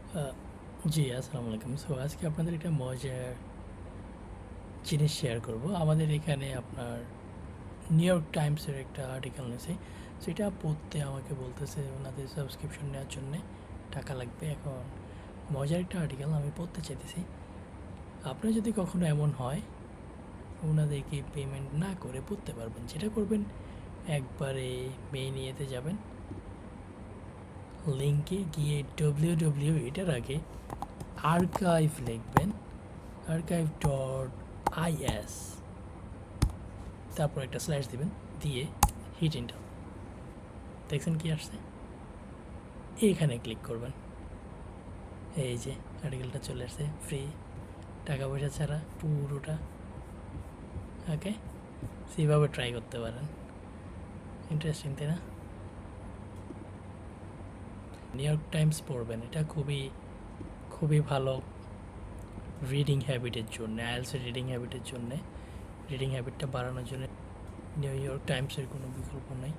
আহ, জি, আসসালামু আলাইকুম। সো আজকে আপনাদের একটা মজার জিনিস শেয়ার করব। আমাদের এখানে আপনার নিউ ইয়র্ক টাইমসের একটা আর্টিকেল নিয়েছি। সেটা পড়তে আমাকে বলতেছে ওনাদের সাবস্ক্রিপশন নেওয়ার জন্যে টাকা লাগবে। এখন মজার একটা আর্টিকেল আমি পড়তে চাইতেছি। আপনার যদি কখনো এমন হয় ওনাদেরকে পেমেন্ট না করে পড়তে পারবেন, যেটা করবেন একবারে মেইন ইয়েতে যাবেন, লিঙ্কে গিয়ে ডব্লিউ এটার আগে আর্কাইভ লিখবেন, archive.is, তারপর একটা স্ল্যাশ দিবেন, দিয়ে হিট এন্টার। দেখছেন কি আসছে? এইখানে ক্লিক করবেন। এই যে আর্টিকেলটা চলে আসছে, ফ্রি, টাকা পয়সা ছাড়া পুরোটা। ওকে, সেভাবে ট্রাই করতে পারেন। ইন্টারেস্টিং, তাই না? নিউ ইয়র্ক টাইমস পড়বেন, এটা খুবই খুবই ভালো রিডিং হ্যাবিটের জন্য, আইএলসের রিডিং হ্যাবিটের জন্য, রিডিং হ্যাবিটটা বাড়ানোর জন্য নিউ ইয়র্ক টাইমসের কোনো বিকল্প নেই।